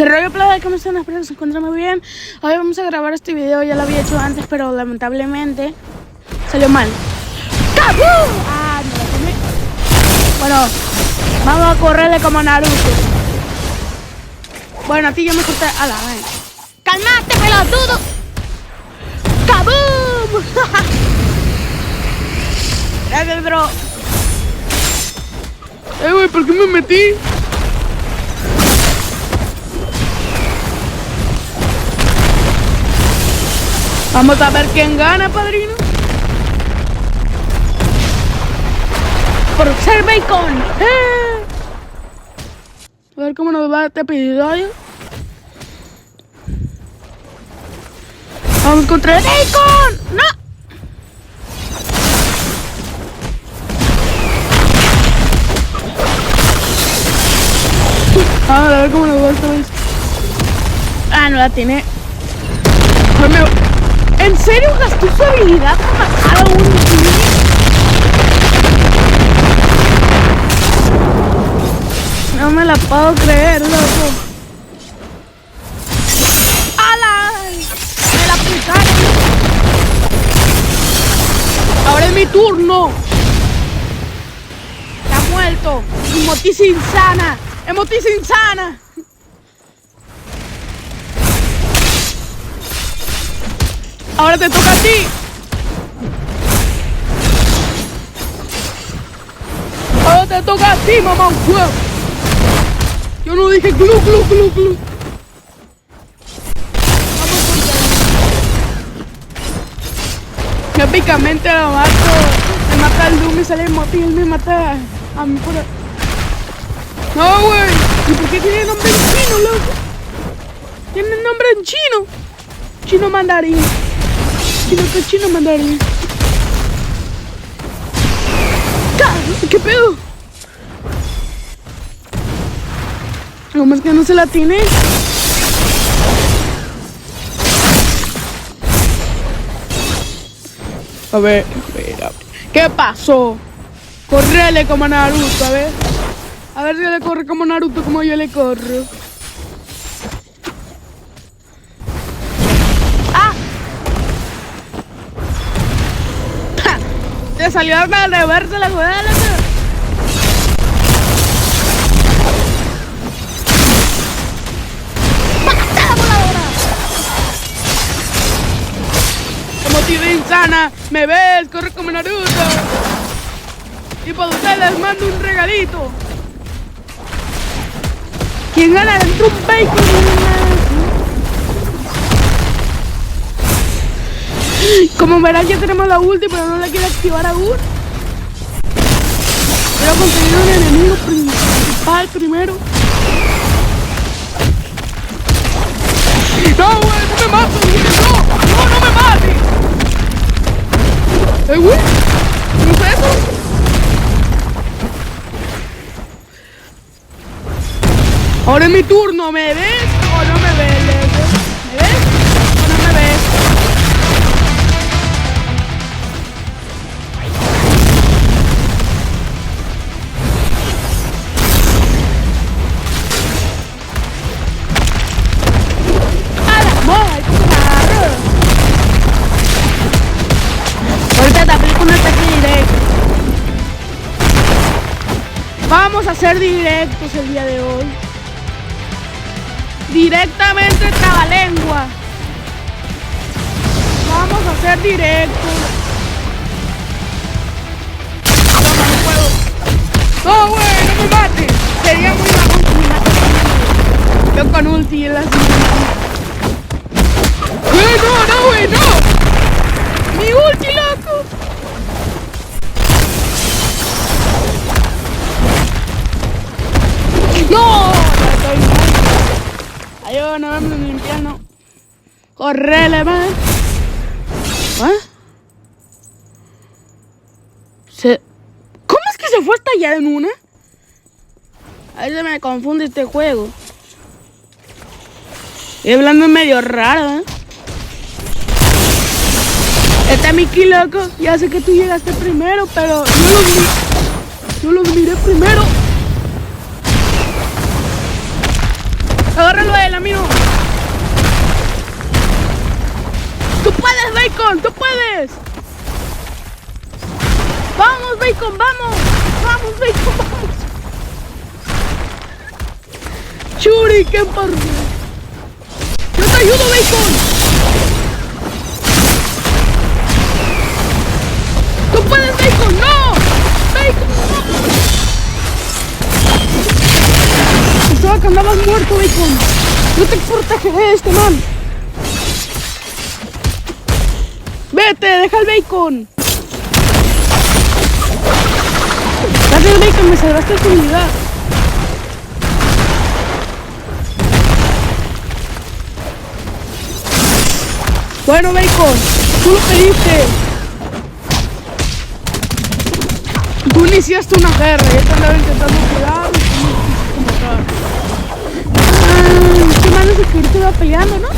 Que rollo playa, ¿cómo están? Espero que se encuentren muy bien. Hoy vamos a grabar este video, ya lo había hecho antes, pero lamentablemente salió mal. ¡Cabú! Ah, no lo tomé. Bueno, vamos a correrle como Naruto. Bueno, a ti yo me corté a la vez. ¡Calmate, pelotudo! ¡Cabum! Gracias, bro. Güey, ¿por qué me metí? Vamos a ver quién gana, padrino. Por ser bacon. A ver cómo nos va este episodio. Vamos contra el bacon. ¡No! A ver cómo nos va esta vez. Ah, no la tiene. ¿En serio gastó su habilidad para matar a un niño? No me la puedo creer, loco. ¡Hala! Me la aplicaron. Ahora es mi turno. Está muerto. Emotis insana. Emotis insana. Ahora te toca a ti. Ahora te toca a ti, mamá. Yo no dije glu, glu, glu, glu. Vamos con épicamente lo mato. Me mata el Doom y sale el Moti y él me mata a mí por... No, güey. ¿Y por qué tiene nombre en chino, loco? Tiene nombre en chino. Chino mandarín. Chino mandarín. ¿Qué pedo? ¿Cómo es que no se la tiene? A ver. ¿Qué pasó? Correle como Naruto, a ver. A ver si le corre como Naruto, como yo le corro. Te salió hasta el reverso la jugada, loco. ¡Pata voladora! Como tira insana, ¿me ves? Corre como Naruto. Y para ustedes les mando un regalito. ¿Quién gana dentro un bacon? Como verán, ya tenemos la ulti, pero no la quiero activar aún. Quiero conseguir un enemigo principal primero. No, güey, no me mates, no me mates. Güey, ¿qué es eso? Ahora es mi turno, ¿me ves o no me ves? ¿Me ves o no me ves? Ahorita te aplico un ataque directo. Vamos a hacer directos el día de hoy. Directamente trabalengua. Vamos a hacer directos. No, güey, no me mates. Sería muy bajón que me mates. Yo con ulti y él así. No, güey, no. Mi ulti, loco. No, estoy mal. Ayúdame, no vamos a limpiar, no. Correle, man. ¿Cómo es que se fue hasta allá en una? A veces me confunde este juego. Estoy hablando medio raro, Este es Mickey, loco. Ya sé que tú llegaste primero, pero yo los miré primero. Agárralo a él, a mí no. ¡Tú puedes, Bacon! ¡Tú puedes! ¡Vamos, Bacon! ¡Vamos! ¡Vamos, Bacon! ¡Vamos! ¡Shuriken, por Dios! ¡Yo te ayudo, Bacon! ¡Tú puedes, Bacon! ¡No! ¡Bacon, no! Pensaba que andabas muerto, Bacon. Yo te protegeré, este man. Vete, deja el Bacon. Gracias, Bacon, me salvaste tu unidad. Bueno, Bacon, tú lo pediste. Tú iniciaste una guerra, yo te andaba intentando cuidar y tú me quisiste matar. Qué malo es que ahorita va peleando, ¿no?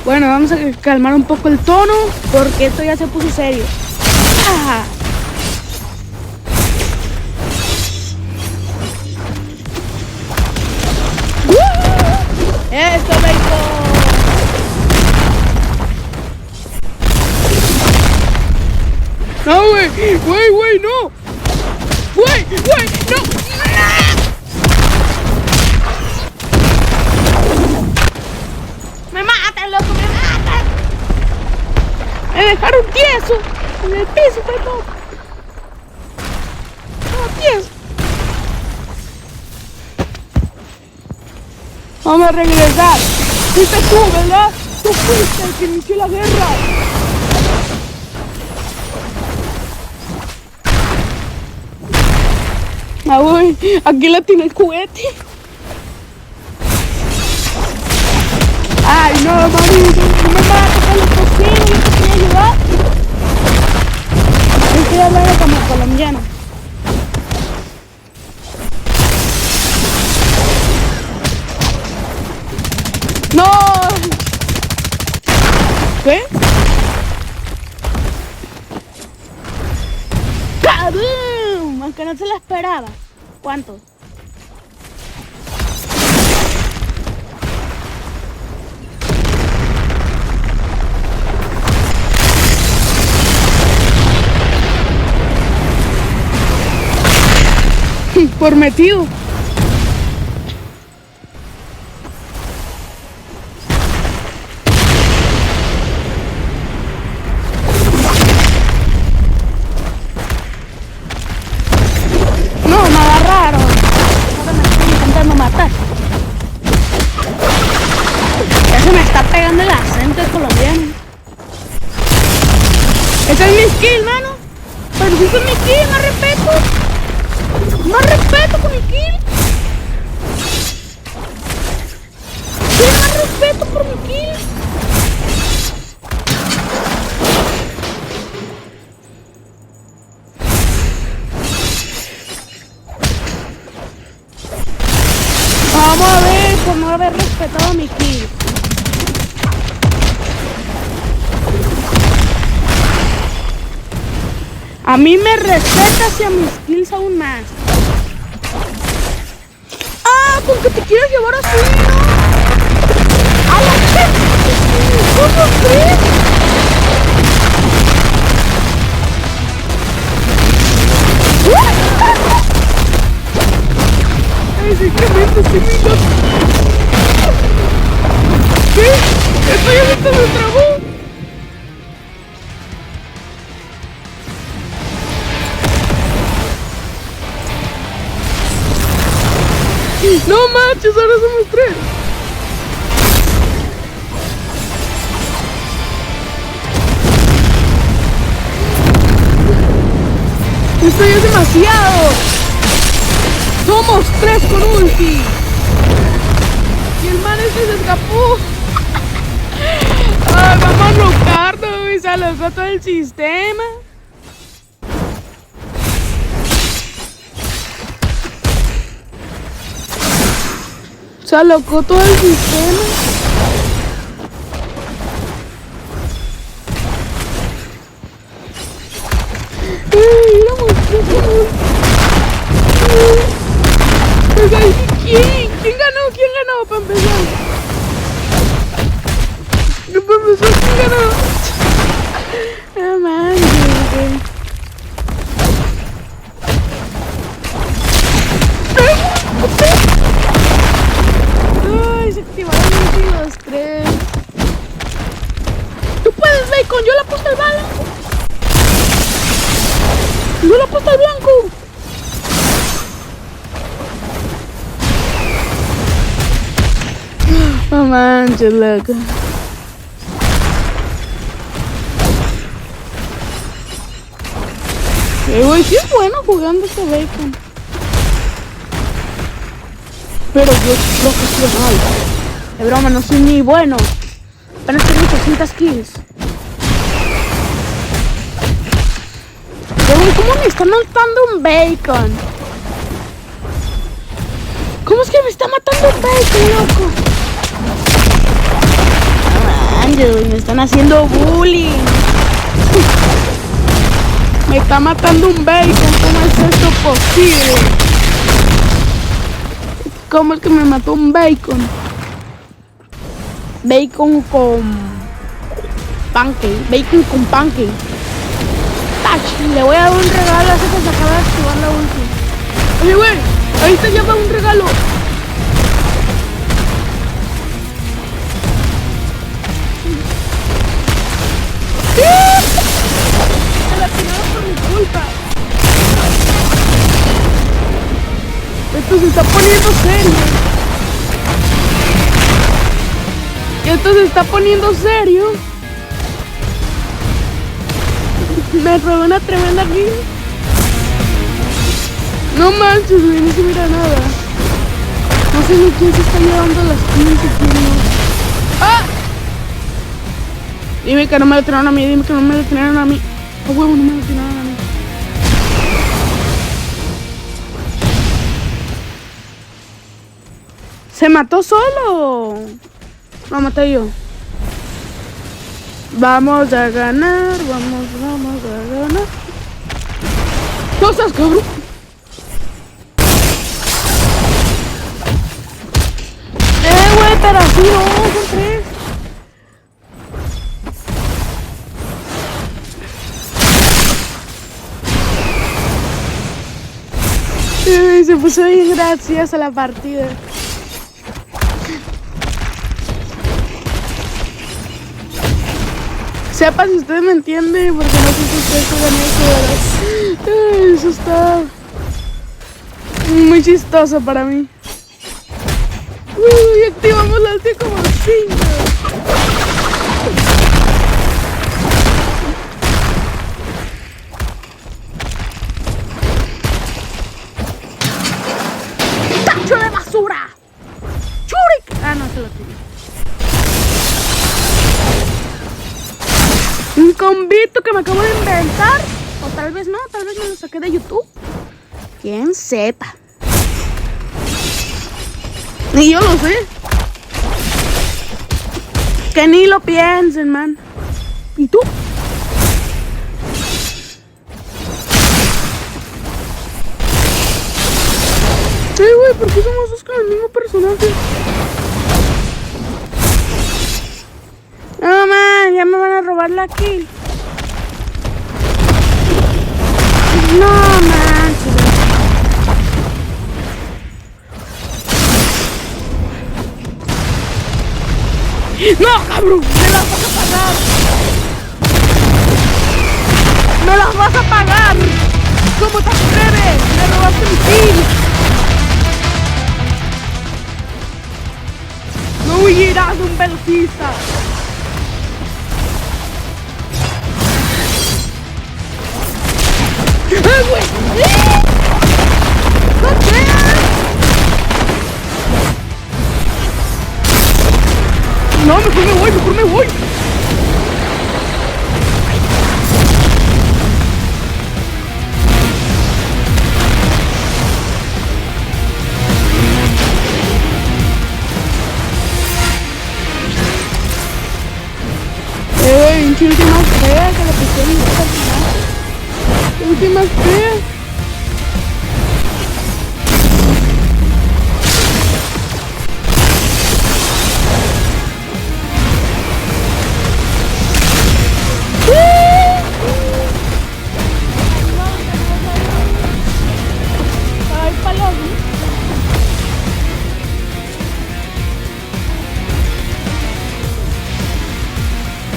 Bueno, vamos a calmar un poco el tono porque esto ya se puso serio. ¡Ah! ¡Esto, Bacon! No, güey, no. Güey, no. Me matan, loco, me matan. Me dejaron tieso en el piso, Bacon. No, tieso. Vamos a regresar. Fuiste tú, ¿verdad? Tú fuiste el que inició la guerra. Ah, güey, aquí la tiene el juguete. Ay, no, mami, no me van a tocar los cocinos, yo te quería ayudar. Yo quiero hablar como colombiano. ¡No! ¿Qué? ¡Cabum! Aunque no se la esperaba. ¿Cuánto? Por metido. No, me agarraron. Ahora me están intentando matar. Ya se me está pegando el acento colombiano. Ese es mi skill, mano. Pero si ese es mi skill, más respeto. Más respeto con mi kill. Sí, más respeto por mi kill. Vamos a ver por no haber respetado mi kill. A mí me respetas y a mis kills aún más. ¡Ah! ¿Con que te quieres llevar así, no? ¡A la gente! ¿Cómo crees? Ay, simplemente sí me lo... ¿Qué? Esto ya se trabó. No manches, ahora somos tres. Esto ya es demasiado. Somos tres con ulti. Y el man ese se escapó. Ay, vamos a rocarlo y se alojó todo el sistema. Se alocó todo el sistema. ¿Quién? ¿Quién ganó? ¿Quién ganó para empezar? Para empezar, ¿quién ganó? No manches. Ay, se activaron los 3. Tú puedes, Bacon. Yo la puse al blanco. Yo la puse al blanco. No manches, loco. Güey, sí es bueno jugando este Bacon. Pero yo profesional. De broma, no soy ni bueno. Apenas tengo 800 kills. Pero, ¿cómo me está matando un Bacon? ¿Cómo es que me está matando un Bacon, loco? Ángel, me están haciendo bullying. Me está matando un Bacon. ¿Cómo es esto posible? ¿Cómo es que me mató un Bacon? Bacon con pancake. Bacon con pancake. Touch. Le voy a dar un regalo a ese que se acaba de activar la ulti. Oye, güey. Ahí te lleva un regalo. Se la tiraron por mi culpa. Esto se está poniendo serio. Esto se está poniendo serio. Me robó una tremenda kill. No manches, güey, no se mira nada. No sé ni quién se está llevando las kills y quién no. ¡Ah! Dime que no me lo tiraron a mí, dime que no me lo tiraron a mí. Oh, huevo, no me lo tiraron a mí. ¿Se mató solo? Lo maté yo. Vamos a ganar, vamos a ganar. ¡Cosas, cabrón! Güey, pero así no, son 3. Se puso bien graciosa la partida. Sepa si ustedes me entienden, porque no sé si ustedes ganan eso. Eso está muy chistoso para mí. Uy, activamos la ulti como 5. ¡Tacho de basura! ¡Churik! Ah, no, se lo tiré. Un combito que me acabo de inventar. O tal vez no, tal vez me lo saqué de YouTube. Quién sepa. Ni yo lo sé. Que ni lo piensen, man. ¿Y tú? Güey, ¿por qué somos dos con el mismo personaje? No, man, ya me van a robar la kill. No, man. No, cabrón, me las vas a pagar. Me las vas a pagar. ¿Cómo te atreves? Me robaste mi kill. No huirás de un velocista. ¡Ah, güey! ¡No creas! No, mejor me voy, mejor me voy. Pinche ulti más fea que la pusieron en esta final. Ulti más fea.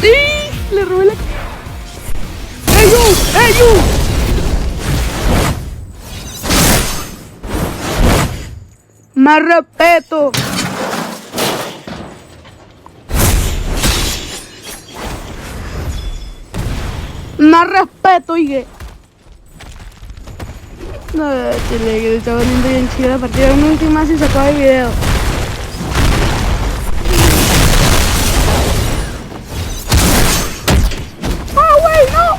¡Y! Le robé la... ¡Ey, you! ¡Ey, you! ¡Más respeto! ¡Más respeto, oye! No, chile, que está poniendo bien chido la partida. Una última y se acaba el video. ¡Ah, güey, no!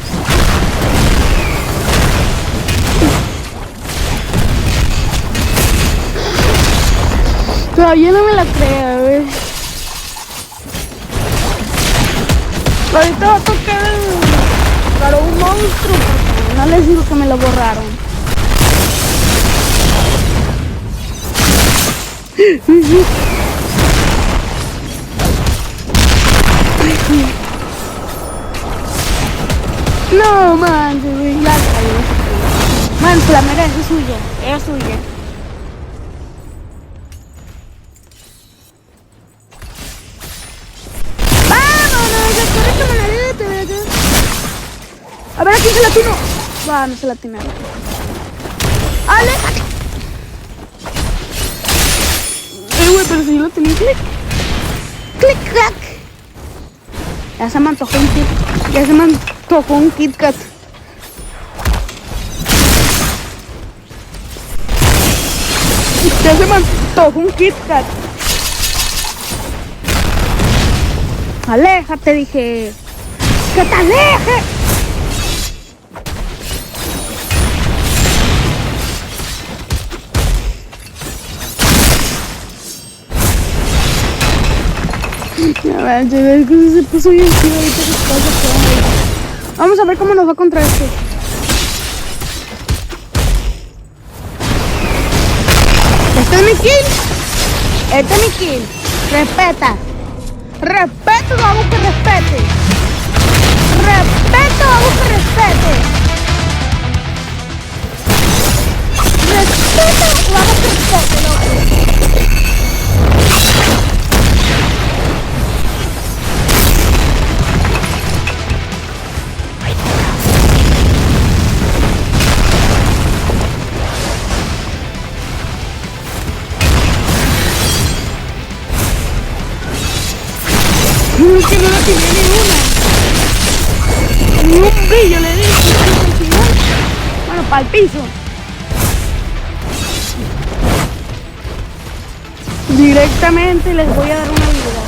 Todavía no me la creo, güey. Ahorita va a tocar para un monstruo, porque no les digo que me lo borraron. No, man, ya cayó. Man, se la merece, es suya, es suya. A ver, aquí se latino. Va, no se latinaron. ¡Aléjate! Güey, pero si yo lo tenía clic. Clic, clac. Ya se me antojó un Kit. Ya se me antojó un Kit Kat. Ya se me antojó un Kit Kat. Aléjate, dije. ¡Que te aleje! A ver, se puso bien chido ahorita que pasa. Vamos a ver cómo nos va contra este. Este es mi kill. Este es mi kill. Respeta. Respeto, vamos que respete. Respeto, vamos que respete. Respeto, vamos que respete, loco. Es que no la tiene ni una. Ni un brillo le di. Bueno, para el piso. Directamente les voy a dar una habilidad.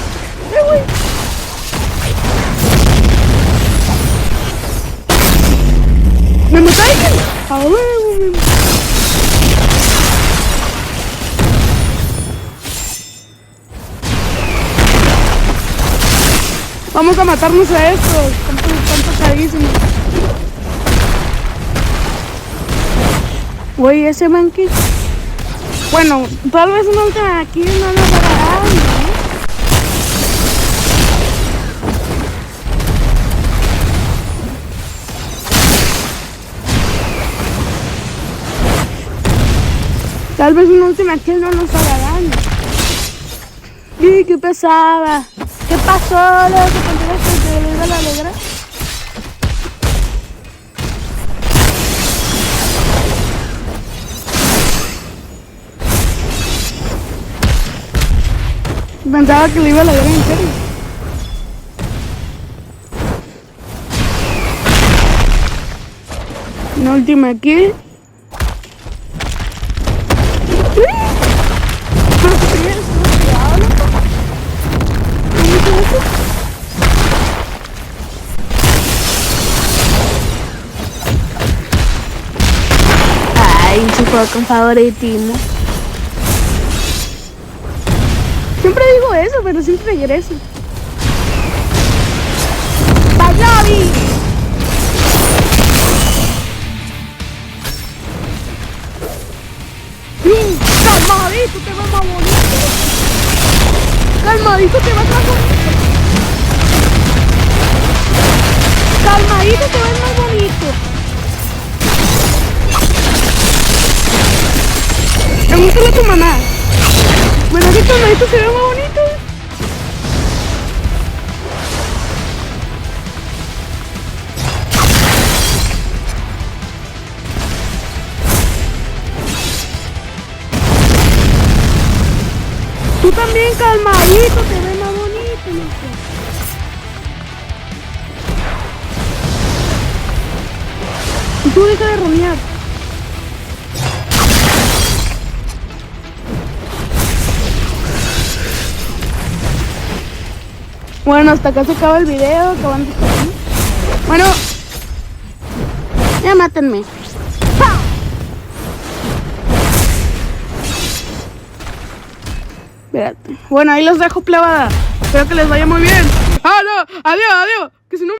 ¿Me mataste? A ver, vamos a matarnos a estos. Están tocadísimos. Güey, ese manquí. Bueno, tal vez nunca aquí no nos agarrarán, ¿no? Tal vez una última kill no nos haga daño. ¡Y qué pesada! ¿Qué pasó, loco? ¿Por qué le iba a la alegra? Pensaba que le iba a alegrar en serio. Una última kill. Ay, su juego con favoritismo. Siempre digo eso, pero siempre regreso. ¡Bayabi! Calmadito te ves más bonito. Calmadito te ves más bonito. Calmadito te ves más bonito. Me gusta la tu mamá. Bueno, que calmadito se ve más bonito. Tú también calmadito, te ves más bonito, loco. Y tú deja de ronear. Bueno, hasta acá se acaba el video, acaban de estar aquí. Bueno, ya mátenme. ¡Pah! Espérate. Bueno, ahí los dejo, plebada. Espero que les vaya muy bien.